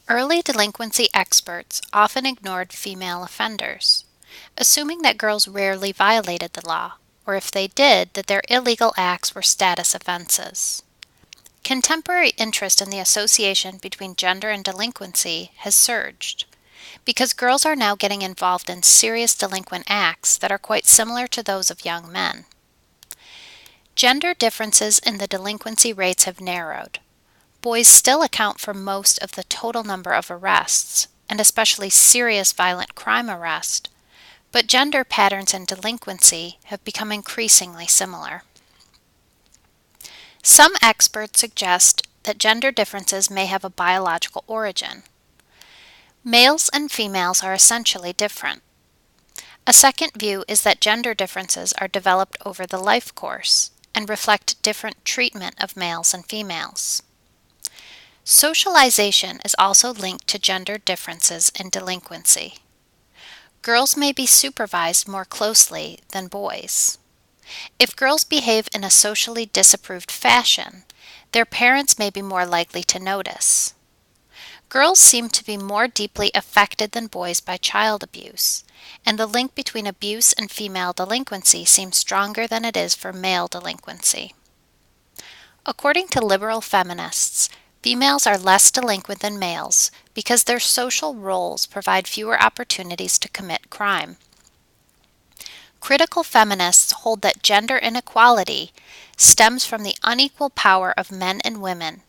Early delinquency experts often ignored female offenders, assuming that girls rarely violated the law, or if they did, that their illegal acts were status offenses. Contemporary interest in the association between gender and delinquency has surged, because girls are now getting involved in serious delinquent acts that are quite similar to those of young men. Gender differences in the delinquency rates have narrowed. Boys still account for most of the total number of arrests, and especially serious violent crime arrests, but gender patterns in delinquency have become increasingly similar. Some experts suggest that gender differences may have a biological origin. Males and females are essentially different. A second view is that gender differences are developed over the life course and reflect different treatment of males and females. Socialization is also linked to gender differences in delinquency. Girls may be supervised more closely than boys. If girls behave in a socially disapproved fashion, their parents may be more likely to notice. Girls seem to be more deeply affected than boys by child abuse, and the link between abuse and female delinquency seems stronger than it is for male delinquency. According to liberal feminists, females are less delinquent than males because their social roles provide fewer opportunities to commit crime. Critical feminists hold that gender inequality stems from the unequal power of men and women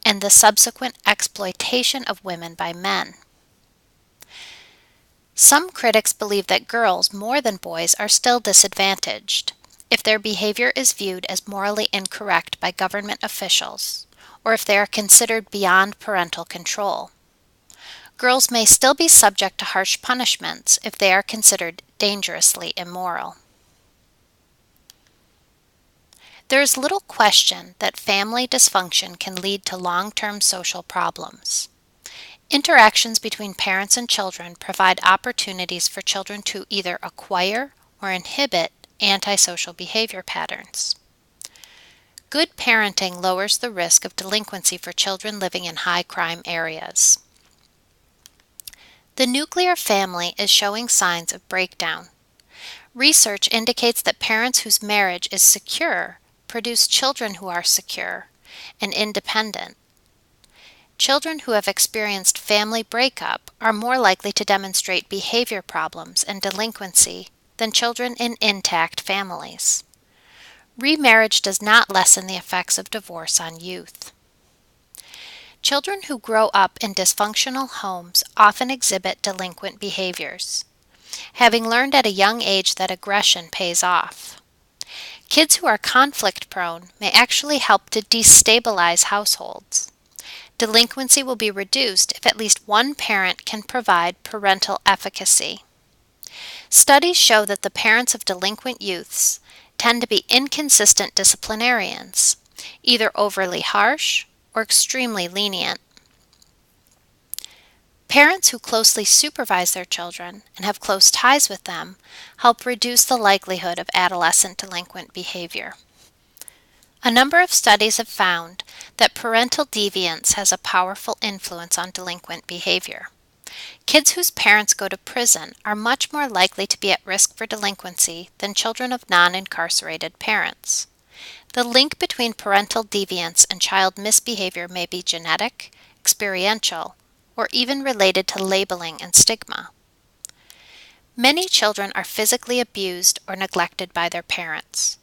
and the subsequent exploitation of women by men. Some critics believe that girls, more than boys, are still disadvantaged if their behavior is viewed as morally incorrect by government officials, or if they are considered beyond parental control. Girls may still be subject to harsh punishments if they are considered dangerously immoral. There is little question that family dysfunction can lead to long-term social problems. Interactions between parents and children provide opportunities for children to either acquire or inhibit antisocial behavior patterns. Good parenting lowers the risk of delinquency for children living in high-crime areas. The nuclear family is showing signs of breakdown. Research indicates that parents whose marriage is secure produce children who are secure and independent. Children who have experienced family breakup are more likely to demonstrate behavior problems and delinquency than children in intact families. Remarriage does not lessen the effects of divorce on youth. Children who grow up in dysfunctional homes often exhibit delinquent behaviors, having learned at a young age that aggression pays off. Kids who are conflict-prone may actually help to destabilize households. Delinquency will be reduced if at least one parent can provide parental efficacy. Studies show that the parents of delinquent youths tend to be inconsistent disciplinarians, either overly harsh or extremely lenient. Parents who closely supervise their children and have close ties with them help reduce the likelihood of adolescent delinquent behavior. A number of studies have found that parental deviance has a powerful influence on delinquent behavior. Kids whose parents go to prison are much more likely to be at risk for delinquency than children of non-incarcerated parents. The link between parental deviance and child misbehavior may be genetic, experiential, or even related to labeling and stigma. Many children are physically abused or neglected by their parents.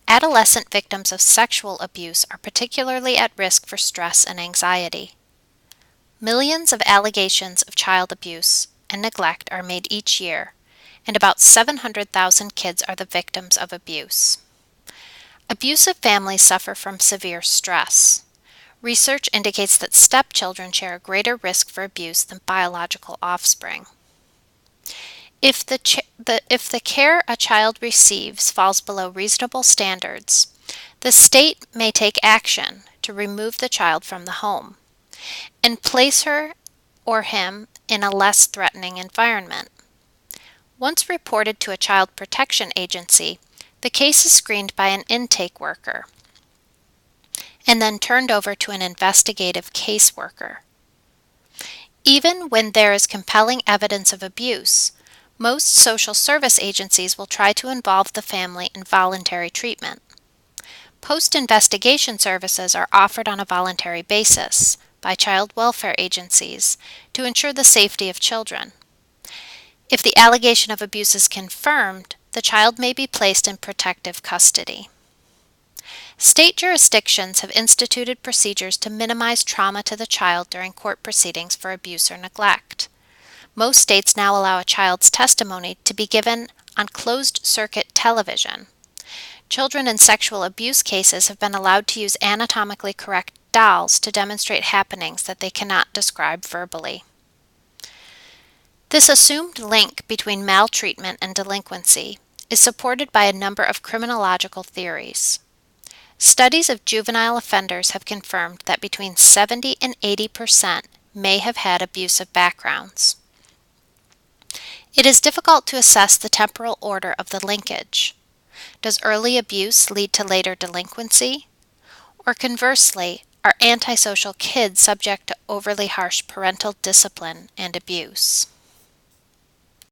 Adolescent victims of sexual abuse are particularly at risk for stress and anxiety. Millions of allegations of child abuse and neglect are made each year, and about 700,000 kids are the victims of abuse. Abusive families suffer from severe stress. Research indicates that stepchildren share a greater risk for abuse than biological offspring. If the care a child receives falls below reasonable standards, the state may take action to remove the child from the home and place her or him in a less threatening environment. Once reported to a child protection agency, the case is screened by an intake worker and then turned over to an investigative caseworker. Even when there is compelling evidence of abuse, most social service agencies will try to involve the family in voluntary treatment. Post-investigation services are offered on a voluntary basis by child welfare agencies to ensure the safety of children. If the allegation of abuse is confirmed, the child may be placed in protective custody. State jurisdictions have instituted procedures to minimize trauma to the child during court proceedings for abuse or neglect. Most states now allow a child's testimony to be given on closed-circuit television. Children in sexual abuse cases have been allowed to use anatomically correct dolls to demonstrate happenings that they cannot describe verbally. This assumed link between maltreatment and delinquency is supported by a number of criminological theories. Studies of juvenile offenders have confirmed that between 70 and 80% may have had abusive backgrounds. It is difficult to assess the temporal order of the linkage. Does early abuse lead to later delinquency? Or conversely, are antisocial kids subject to overly harsh parental discipline and abuse?